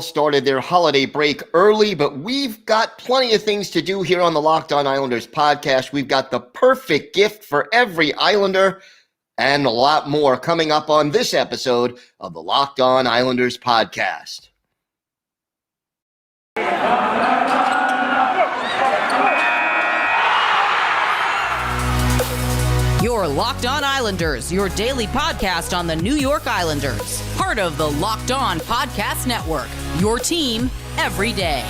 Started their holiday break early, but we've got plenty of things to do here on the Locked On Islanders podcast. We've got the perfect gift for every Islander and a lot more coming up on this episode of the Locked On Islanders podcast. Your Locked On Islanders, your daily podcast on the New York Islanders. Part of the Locked On Podcast Network, your team every day.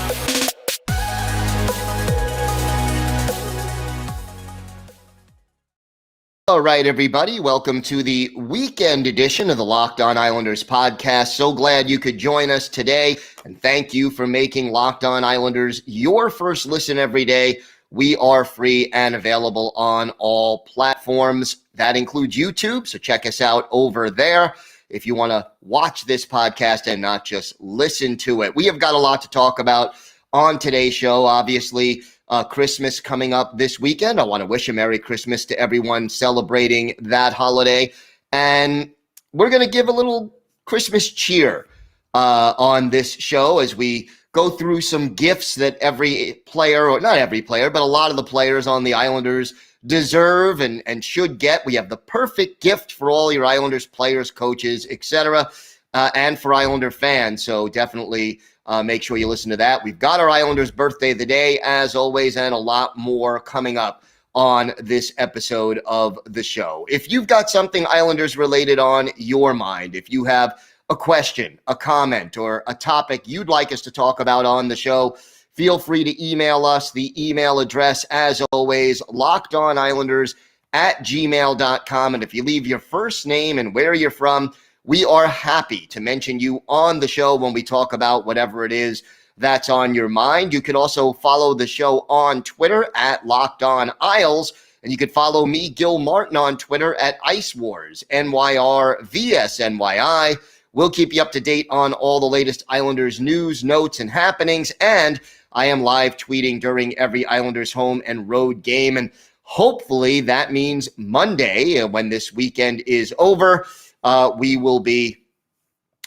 All right, everybody, welcome to the weekend edition of the Locked On Islanders podcast. So glad you could join us today, and thank you for making Locked On Islanders your first listen every day. We are free and available on all platforms. That includes YouTube, so check us out over there if you want to watch this podcast and not just listen to it. We have got a lot to talk about on today's show. Obviously, Christmas coming up this weekend. I want to wish a Merry Christmas to everyone celebrating that holiday. And we're going to give a little Christmas cheer on this show as we go through some gifts that every player, or not every player, but a lot of the players on the Islanders deserve and should get. We have the perfect gift for all your Islanders players, coaches, etc., and for Islander fans. So definitely make sure you listen to that. We've got our Islanders birthday of the day, as always, and a lot more coming up on this episode of the show. If you've got something Islanders related on your mind, if you have a question, a comment, or a topic you'd like us to talk about on the show, feel free to email us. The email address, as always, lockedonislanders@gmail.com. And if you leave your first name and where you're from, we are happy to mention you on the show when we talk about whatever it is that's on your mind. You can also follow the show on Twitter at LockedOnIsles. And you can follow me, Gil Martin, on Twitter at IceWars, NYRVSNYI. We'll keep you up to date on all the latest Islanders news, notes, and happenings. And I am live tweeting during every Islanders home and road game. And hopefully that means Monday, when this weekend is over, we will be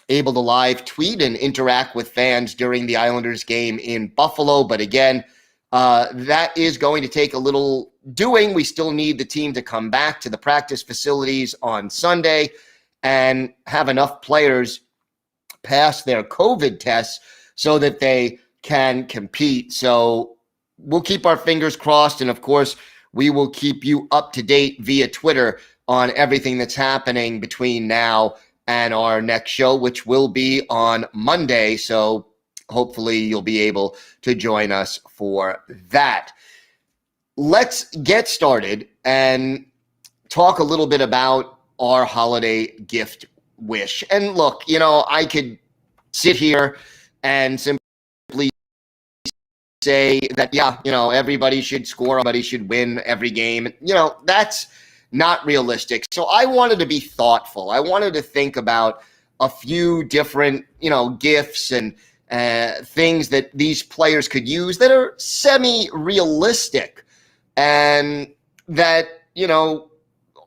able to live tweet and interact with fans during the Islanders game in Buffalo. But again, that is going to take a little doing. We still need the team to come back to the practice facilities on Sunday and have enough players pass their COVID tests so that they can compete. So we'll keep our fingers crossed. And of course, we will keep you up to date via Twitter on everything that's happening between now and our next show, which will be on Monday. So hopefully you'll be able to join us for that. Let's get started and talk a little bit about our holiday gift wish. And look, I could sit here and simply say that, everybody should score, everybody should win every game. That's not realistic. So I wanted to be thoughtful. I wanted to think about a few different, gifts and things that these players could use that are semi-realistic and that,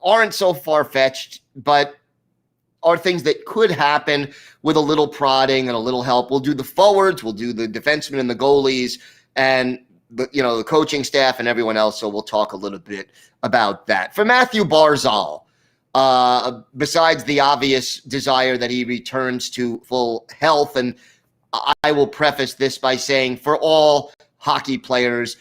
aren't so far-fetched, but are things that could happen with a little prodding and a little help. We'll do the forwards, we'll do the defensemen and the goalies, and the coaching staff and everyone else. So we'll talk a little bit about that. For Matthew Barzal, besides the obvious desire that he returns to full health, and I will preface this by saying for all hockey players,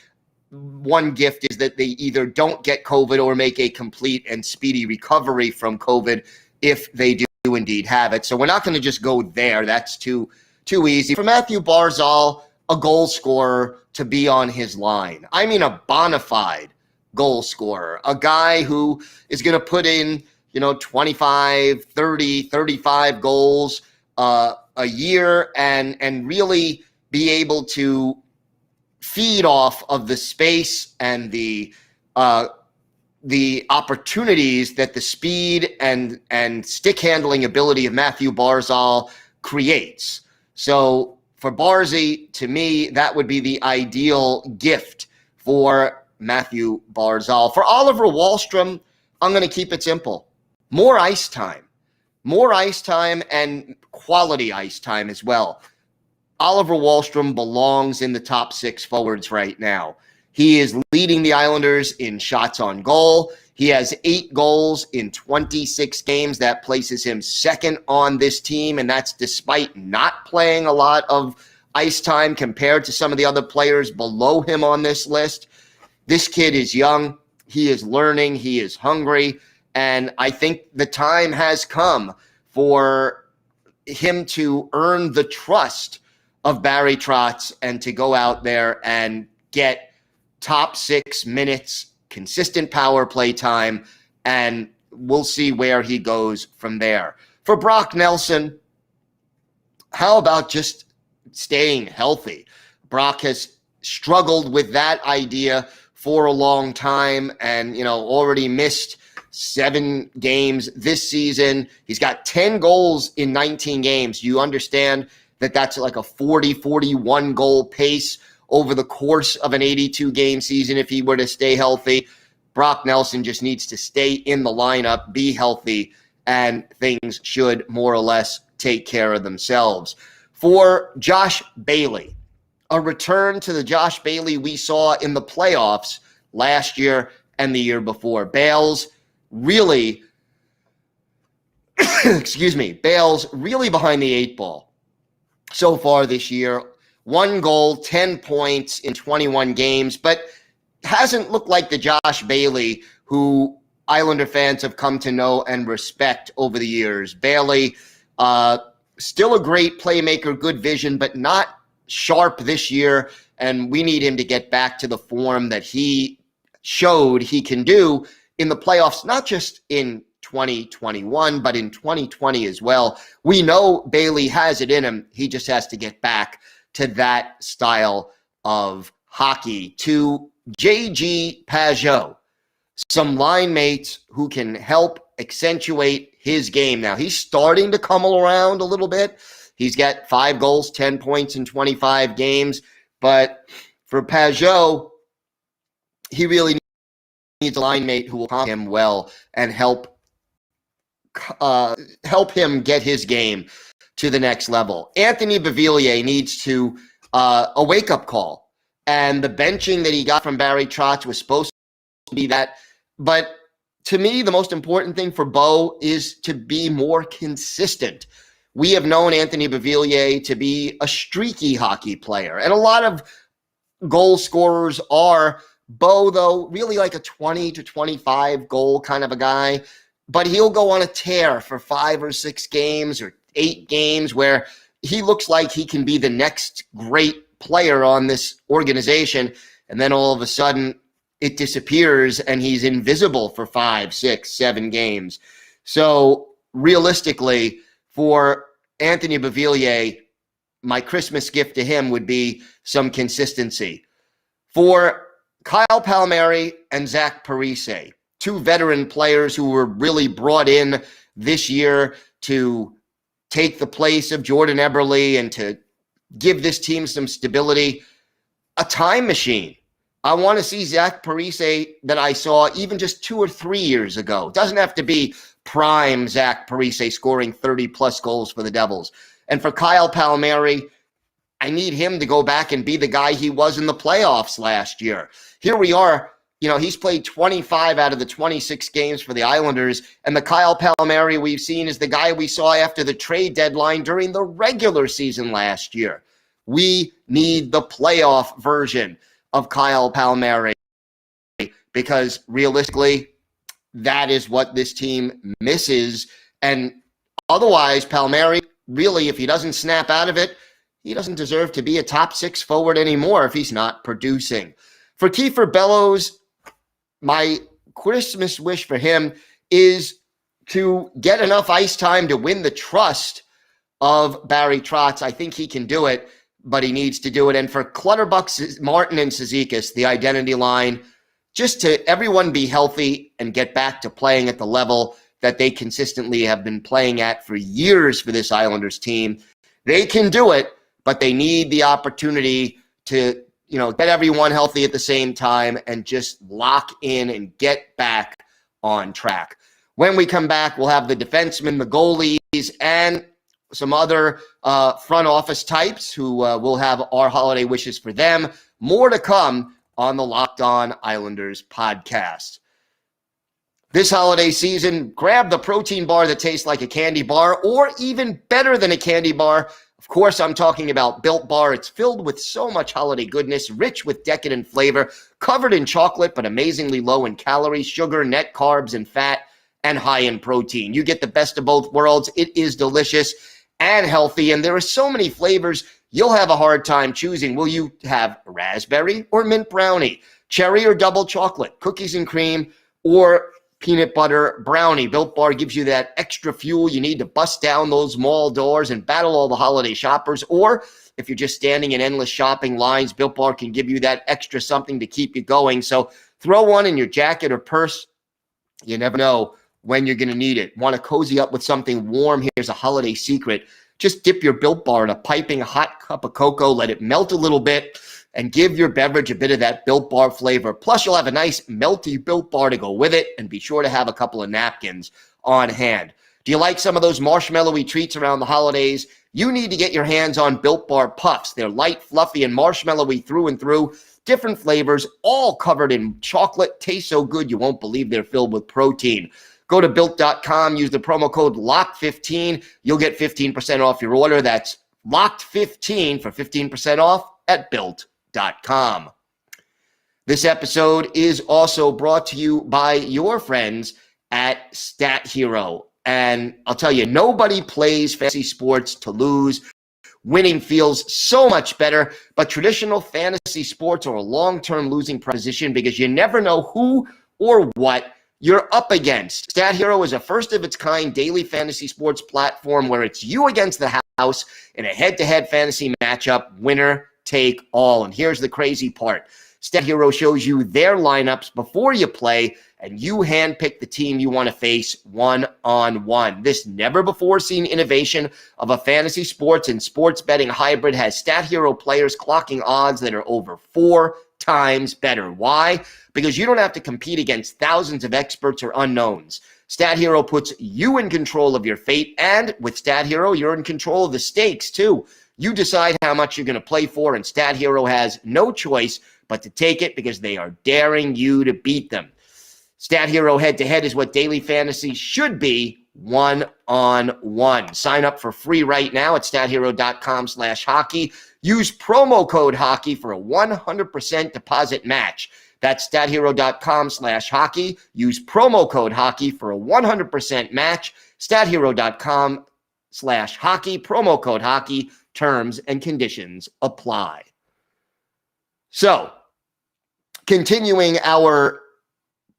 one gift is that they either don't get COVID or make a complete and speedy recovery from COVID if they do indeed have it. So we're not going to just go there. That's too easy. For Matthew Barzal, a goal scorer to be on his line. I mean, a bona fide goal scorer, a guy who is going to put in, 25, 30, 35 goals a year and really be able to feed off of the space and the opportunities that the speed and stick handling ability of Matthew Barzal creates. So for Barzy, to me, that would be the ideal gift for Matthew Barzal. For Oliver Wahlstrom, I'm going to keep it simple. More ice time and quality ice time as well. Oliver Wahlstrom belongs in the top 6 forwards right now. He is leading the Islanders in shots on goal. He has 8 goals in 26 games. That places him second on this team, and that's despite not playing a lot of ice time compared to some of the other players below him on this list. This kid is young. He is learning. He is hungry. And I think the time has come for him to earn the trust of Barry Trotz and to go out there and get top 6 minutes, consistent power play time, and we'll see where he goes from there. For Brock Nelson, how about just staying healthy? Brock has struggled with that idea for a long time and, already missed 7 games this season. He's got 10 goals in 19 games. You understand that that's like a 41 goal pace over the course of an 82-game season if he were to stay healthy. Brock Nelson just needs to stay in the lineup, be healthy, and things should more or less take care of themselves. For Josh Bailey, a return to the Josh Bailey we saw in the playoffs last year and the year before. Bale's really, Bale's really behind the 8 ball so far this year. 1 goal, 10 points in 21 games, but hasn't looked like the Josh Bailey who Islander fans have come to know and respect over the years. Bailey, still a great playmaker, good vision, but not sharp this year, and we need him to get back to the form that he showed he can do in the playoffs, not just in 2021, but in 2020 as well. We know Bailey has it in him. He just has to get back to that style of hockey. To J.G. Pageau, some line mates who can help accentuate his game. Now, he's starting to come around a little bit. He's got 5 goals, 10 points in 25 games. But for Pageau, he really needs a line mate who will calm him well and help him get his game to the next level. Anthony Beauvillier needs to a wake-up call. And the benching that he got from Barry Trotz was supposed to be that. But to me, the most important thing for Bo is to be more consistent. We have known Anthony Beauvillier to be a streaky hockey player. And a lot of goal scorers are. Bo, though, really like a 20 to 25 goal kind of a guy. But he'll go on a tear for 5 or 6 games or 8 games where he looks like he can be the next great player on this organization. And then all of a sudden it disappears and he's invisible for 5, 6, 7 games. So realistically, for Anthony Beauvillier, my Christmas gift to him would be some consistency. For Kyle Palmieri and Zach Parise, 2 veteran players who were really brought in this year to take the place of Jordan Eberle and to give this team some stability. A time machine. I want to see Zach Parise that I saw even just 2 or 3 years ago. It doesn't have to be prime Zach Parise scoring 30-plus goals for the Devils. And for Kyle Palmieri, I need him to go back and be the guy he was in the playoffs last year. Here we are. He's played 25 out of the 26 games for the Islanders, and the Kyle Palmieri we've seen is the guy we saw after the trade deadline during the regular season last year. We need the playoff version of Kyle Palmieri because realistically, that is what this team misses. And otherwise, Palmieri, really, if he doesn't snap out of it, he doesn't deserve to be a top 6 forward anymore if he's not producing. For Kiefer Bellows, my Christmas wish for him is to get enough ice time to win the trust of Barry Trotz. I think he can do it, but he needs to do it. And for Clutterbuck, Martin, and Cizikas, the identity line, just to everyone be healthy and get back to playing at the level that they consistently have been playing at for years for this Islanders team. They can do it, but they need the opportunity to get everyone healthy at the same time and just lock in and get back on track. When we come back, we'll have the defensemen, the goalies, and some other front office types who will have our holiday wishes for them. More to come on the Locked On Islanders podcast. This holiday season, grab the protein bar that tastes like a candy bar, or even better than a candy bar. Of course, I'm talking about Built Bar. It's filled with so much holiday goodness, rich with decadent flavor, covered in chocolate, but amazingly low in calories, sugar, net carbs, and fat, and high in protein. You get the best of both worlds. It is delicious and healthy, and there are so many flavors, you'll have a hard time choosing. Will you have raspberry or mint brownie, cherry or double chocolate, cookies and cream, or peanut butter brownie? Built Bar gives you that extra fuel you need to bust down those mall doors and battle all the holiday shoppers. Or if you're just standing in endless shopping lines, Built Bar can give you that extra something to keep you going. So throw one in your jacket or purse. You never know when you're going to need it. Want to cozy up with something warm? Here's a holiday secret. Just dip your Built Bar in a piping hot cup of cocoa, let it melt a little bit, and give your beverage a bit of that Built Bar flavor. Plus, you'll have a nice melty Built Bar to go with it, and be sure to have a couple of napkins on hand. Do you like some of those marshmallowy treats around the holidays? You need to get your hands on Built Bar Puffs. They're light, fluffy, and marshmallowy through and through. Different flavors, all covered in chocolate. Taste so good you won't believe they're filled with protein. Go to Built.com, use the promo code LOCK15. You'll get 15% off your order. That's LOCKED15 for 15% off at Built.com. This episode is also brought to you by your friends at Stat Hero. And I'll tell you, nobody plays fantasy sports to lose. Winning feels so much better, but traditional fantasy sports are a long-term losing proposition because you never know who or what you're up against. Stat Hero is a first-of-its-kind daily fantasy sports platform where it's you against the house in a head-to-head fantasy matchup, winner take all. And here's the crazy part. Stat Hero shows you their lineups before you play, and you handpick the team you want to face one-on-one. This never-before-seen innovation of a fantasy sports and sports betting hybrid has Stat Hero players clocking odds that are over 4 times better. Why? Because you don't have to compete against thousands of experts or unknowns. Stat Hero puts you in control of your fate, and with Stat Hero, you're in control of the stakes, too. You decide how much you're going to play for, and Stat Hero has no choice but to take it because they are daring you to beat them. Stat Hero head-to-head is what daily fantasy should be, one-on-one. Sign up for free right now at stathero.com/hockey. Use promo code hockey for a 100% deposit match. That's stathero.com/hockey. Use promo code hockey for a 100% match. stathero.com/hockey. Promo code hockey. Terms and conditions apply. So, continuing our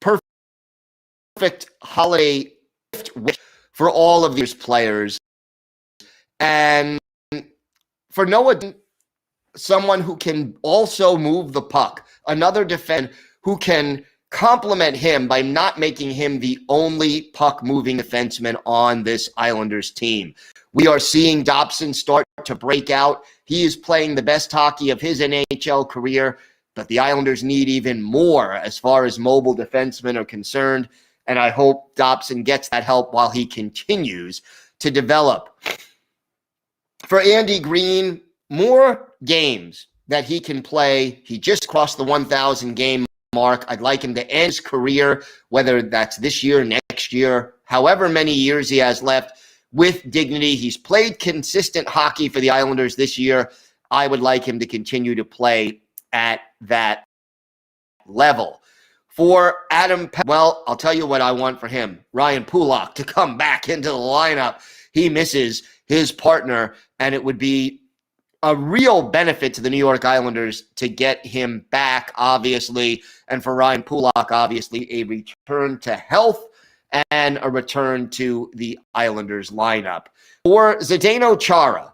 perfect holiday gift wish for all of these players, and for Noah, someone who can also move the puck, another defender who can complement him by not making him the only puck-moving defenseman on this Islanders team. We are seeing Dobson start to break out. He is playing the best hockey of his NHL career, but the Islanders need even more as far as mobile defensemen are concerned, and I hope Dobson gets that help while he continues to develop. For Andy Green, more games that he can play. He just crossed the 1,000 game mark. I'd like him to end his career, whether that's this year, next year, however many years he has left, with dignity. He's played consistent hockey for the Islanders this year. I would like him to continue to play at that level. For Adam, well, I'll tell you what I want for him. Ryan Pulock to come back into the lineup. He misses his partner, and it would be a real benefit to the New York Islanders to get him back, obviously, and for Ryan Pulock, obviously, a return to health and a return to the Islanders lineup. For Zdeno Chara,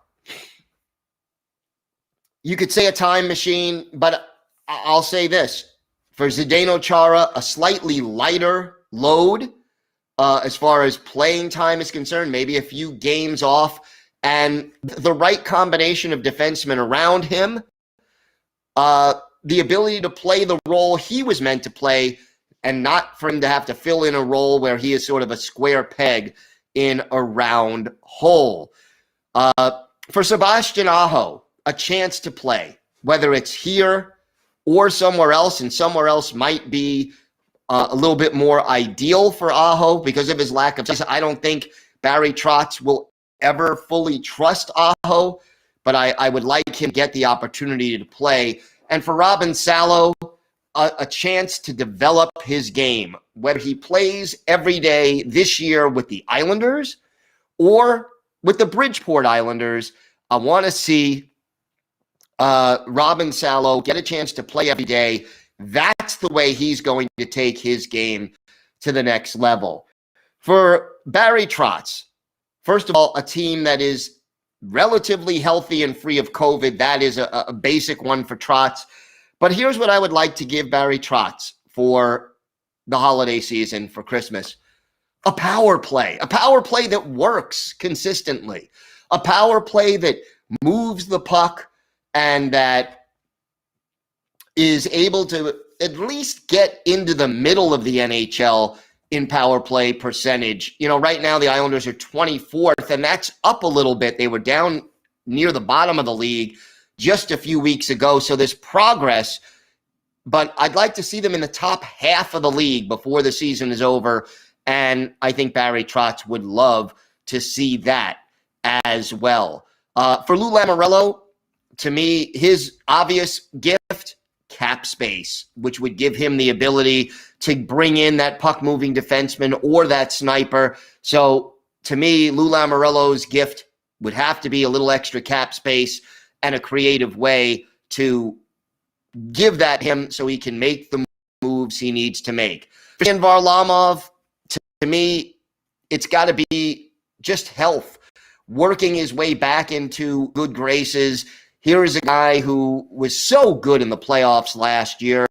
you could say a time machine, but I'll say this. For Zdeno Chara, a slightly lighter load as far as playing time is concerned, maybe a few games off, and the right combination of defensemen around him, the ability to play the role he was meant to play, and not for him to have to fill in a role where he is sort of a square peg in a round hole. For Sebastian Aho, a chance to play, whether it's here or somewhere else, and somewhere else might be a little bit more ideal for Aho because of his lack of. I don't think Barry Trotz will ever fully trust Aho, but I would like him to get the opportunity to play. And for Robin Salo, a chance to develop his game, whether he plays every day this year with the Islanders or with the Bridgeport Islanders. I want to see Robin Salo get a chance to play every day. That's the way he's going to take his game to the next level. For Barry Trotz, first of all, a team that is relatively healthy and free of COVID. That is a basic one for Trotz. But here's what I would like to give Barry Trotz for the holiday season, for Christmas. A power play that works consistently, a power play that moves the puck and that is able to at least get into the middle of the NHL in power play percentage. You know, right now the Islanders are 24th, and that's up a little bit. They were down near the bottom of the league just a few weeks ago, so there's progress. But I'd like to see them in the top half of the league before the season is over, and I think Barry Trotz would love to see that as well. For Lou Lamoriello, to me, his obvious gift, cap space, which would give him the ability to bring in that puck-moving defenseman or that sniper. So to me, Lou Lamoriello's gift would have to be a little extra cap space and a creative way to give that him so he can make the moves he needs to make. For Stan Varlamov, to me, it's got to be just health, working his way back into good graces. Here is a guy who was so good in the playoffs last year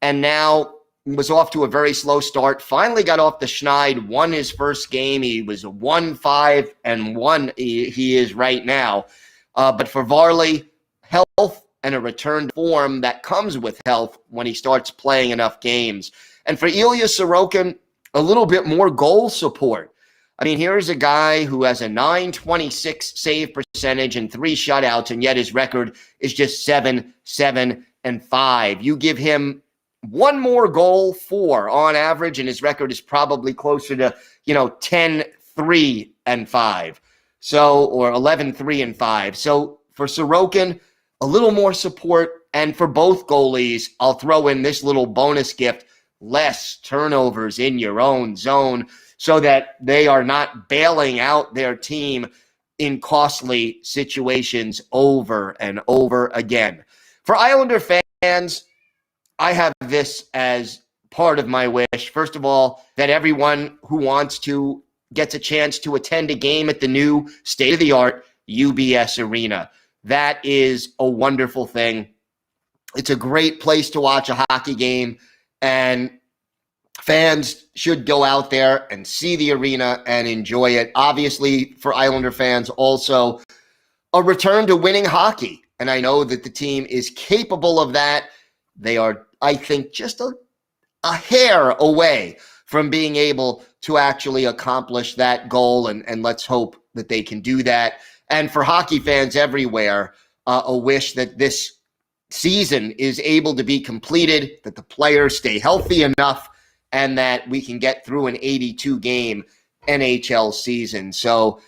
and now was off to a very slow start, finally got off the schneid, won his first game. He was 1-5-1. He is right now. But for Varley, health and a return to form that comes with health when he starts playing enough games. And for Ilya Sorokin, a little bit more goal support. I mean, here's a guy who has a .926 save percentage and 3 shutouts, and yet his record is just 7-7-5. You give him one more goal, 4 on average, and his record is probably closer to, 10-3-5. So, or 11-3-5. So for Sorokin, a little more support, and for both goalies, I'll throw in this little bonus gift: less turnovers in your own zone, so that they are not bailing out their team in costly situations over and over again. For Islander fans, I have this as part of my wish. First of all, that everyone who wants to gets a chance to attend a game at the new state-of-the-art UBS Arena. That is a wonderful thing. It's a great place to watch a hockey game, and fans should go out there and see the arena and enjoy it. Obviously, for Islander fans, also a return to winning hockey. And I know that the team is capable of that. They are, I think, just a hair away from being able to actually accomplish that goal. And let's hope that they can do that. And for hockey fans everywhere, a wish that this season is able to be completed, that the players stay healthy enough, and that we can get through an 82-game NHL season. So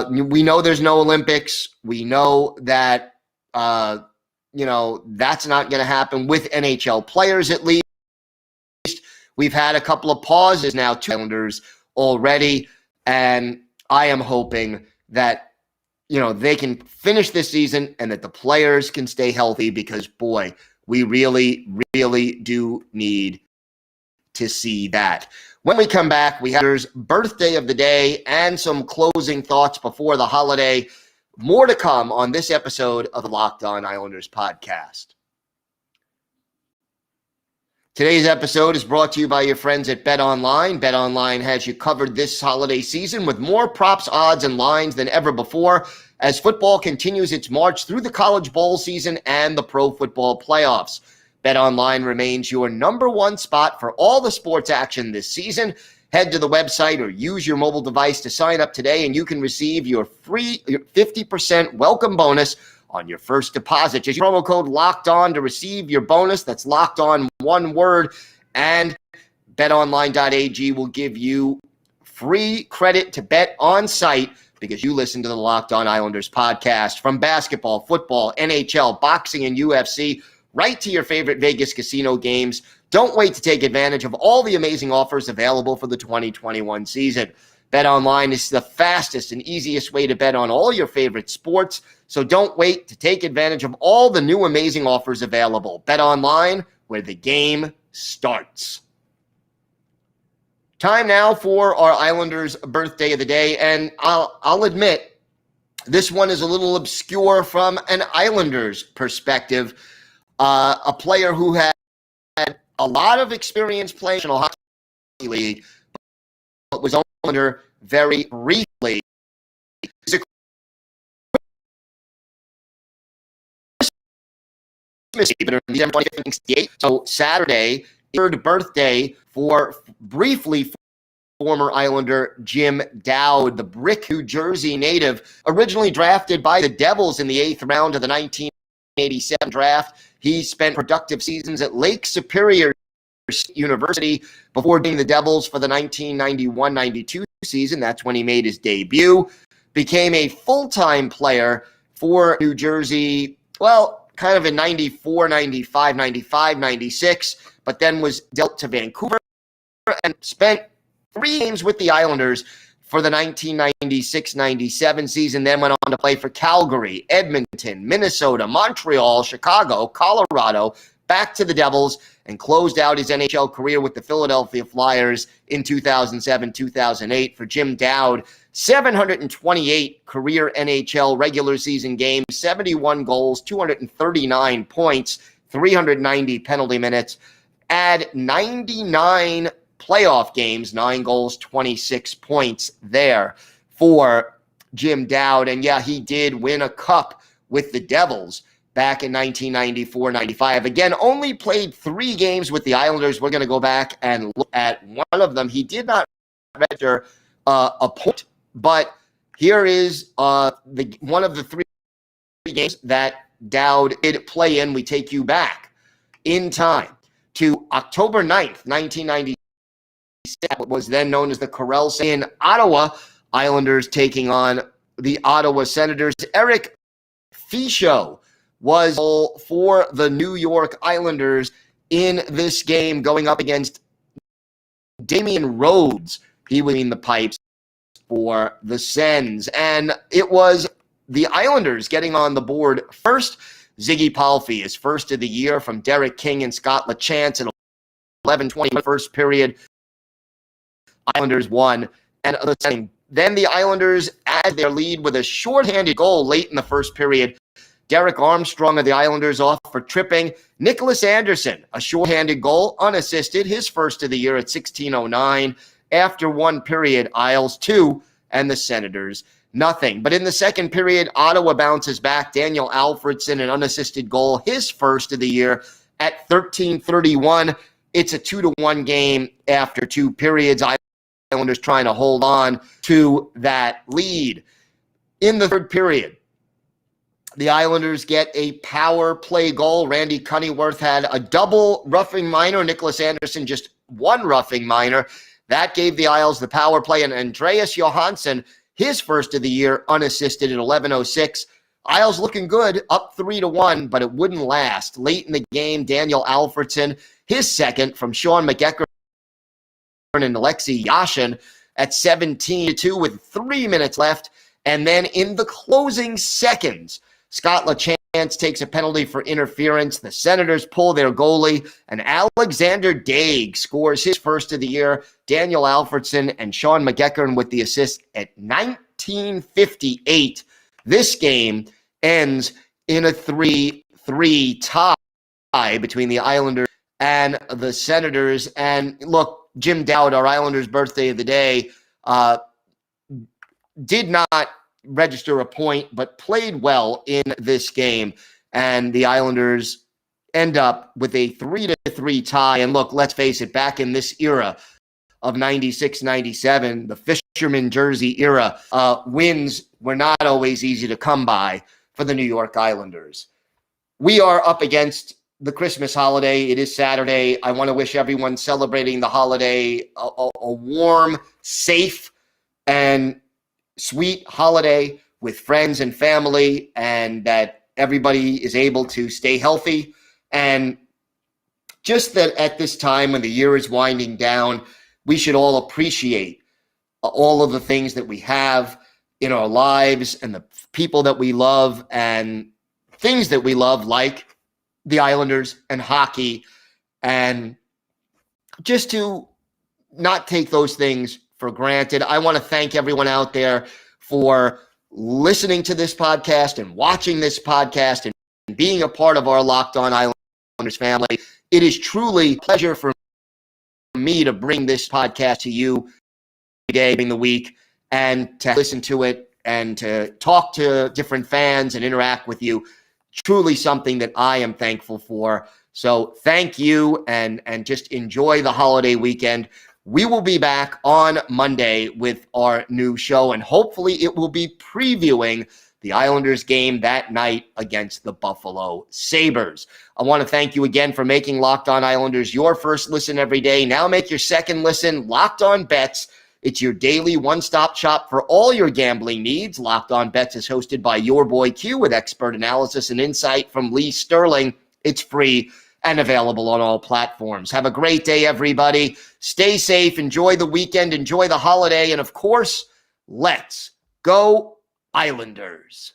we know there's no Olympics. We know that, that's not going to happen with NHL players, at least. We've had a couple of pauses now, 2 Islanders already, and I am hoping that, they can finish this season and that the players can stay healthy because, boy, we really, really do need to see that. When we come back, we have birthday of the day and some closing thoughts before the holiday. More to come on this episode of the Locked On Islanders podcast. Today's episode is brought to you by your friends at BetOnline. BetOnline has you covered this holiday season with more props, odds, and lines than ever before as football continues its march through the college bowl season and the pro football playoffs. BetOnline remains your number one spot for all the sports action this season. Head to the website or use your mobile device to sign up today, and you can receive your free 50% welcome bonus on your first deposit. Just use promo code Locked On to receive your bonus. That's Locked On, one word. And betonline.ag will give you free credit to bet on site because you listen to the Locked On Islanders podcast. From basketball, football, NHL, boxing, and UFC, right to your favorite Vegas casino games. Don't wait to take advantage of all the amazing offers available for the 2021 season. BetOnline is the fastest and easiest way to bet on all your favorite sports, so don't wait to take advantage of all the new amazing offers available. BetOnline, where the game starts. Time now for our Islanders' birthday of the day, and I'll admit, this one is a little obscure from an Islanders perspective. A player who had a lot of experience playing in the Hockey League, but was under very briefly. So Saturday, third birthday for briefly former Islander Jim Dowd, the Brick, New Jersey native, originally drafted by the Devils in the 8th round of the 1987 draft. He spent productive seasons at Lake Superior University before being the Devils for the 1991-92 season. That's when he made his debut. Became a full-time player for New Jersey, well, kind of in 94, 95, 95, 96, but then was dealt to Vancouver and spent 3 games with the Islanders for the 1996-97 season, then went on to play for Calgary, Edmonton, Minnesota, Montreal, Chicago, Colorado, back to the Devils, and closed out his NHL career with the Philadelphia Flyers in 2007-2008. For Jim Dowd, 728 career NHL regular season games, 71 goals, 239 points, 390 penalty minutes. Add 99 playoff games, 9 goals, 26 points there for Jim Dowd. And yeah, he did win a cup with the Devils back in 1994-95. Again, only played 3 games with the Islanders. We're going to go back and look at one of them. He did not register a point, but here is one of the 3 games that Dowd did play in. We take you back in time to October 9th, 1997. What was then known as the Corel in Ottawa. Islanders taking on the Ottawa Senators. Eric Fischel was for the New York Islanders in this game, going up against Damian Rhodes. He was in the pipes for the Sens. And it was the Islanders getting on the board first. Ziggy Palffy, his first of the year from Derek King and Scott LaChance in 11-20 first period. Islanders won. And then the Islanders add their lead with a shorthanded goal late in the first period. Derek Armstrong of the Islanders off for tripping. Nicholas Anderson, a shorthanded goal, unassisted, his first of the year at 16:09. After one period, Isles 2 and the Senators nothing. But in the second period, Ottawa bounces back. Daniel Alfredson, an unassisted goal, his first of the year at 13:31. It's a 2-1 game after 2 periods. Islanders trying to hold on to that lead. In the third period, the Islanders get a power play goal. Randy Cunneyworth had a double roughing minor. Nicholas Anderson just 1 roughing minor. That gave the Isles the power play. And Andreas Johansson, his first of the year, unassisted at 11:06. Isles looking good, up 3-1, but it wouldn't last. Late in the game, Daniel Alfredson, his second from Sean McEachern and Alexei Yashin at 17-2 with 3 minutes left. And then in the closing seconds, Scott LaChance takes a penalty for interference. The Senators pull their goalie, and Alexander Daig scores his first of the year. Daniel Alfredson and Sean McEachern with the assist at 19:58. This game ends in a 3-3 tie between the Islanders and the Senators. And look, Jim Dowd, our Islanders' birthday of the day, did not register a point, but played well in this game. And the Islanders end up with a 3-3 tie. And look, let's face it, back in this era of 96, 97, the fisherman jersey era, wins were not always easy to come by for the New York Islanders. We are up against the Christmas holiday. It is Saturday. I want to wish everyone celebrating the holiday a warm, safe, and sweet holiday with friends and family, and that everybody is able to stay healthy. And just that at this time when the year is winding down, we should all appreciate all of the things that we have in our lives and the people that we love and things that we love, like the Islanders and hockey, and just to not take those things for granted. I want to thank everyone out there for listening to this podcast and watching this podcast and being a part of our Locked On Islanders family. It is truly a pleasure for me to bring this podcast to you today during the week and to listen to it and to talk to different fans and interact with you. Truly something that I am thankful for. So thank you, and just enjoy the holiday weekend. We will be back on Monday with our new show, and hopefully it will be previewing the Islanders game that night against the Buffalo Sabres. I want to thank you again for making Locked On Islanders your first listen every day. Now make your second listen Locked On Bets. It's your daily one-stop shop for all your gambling needs. Locked On Bets is hosted by your boy Q with expert analysis and insight from Lee Sterling. It's free and available on all platforms. Have a great day, everybody. Stay safe. Enjoy the weekend. Enjoy the holiday. And, of course, let's go Islanders.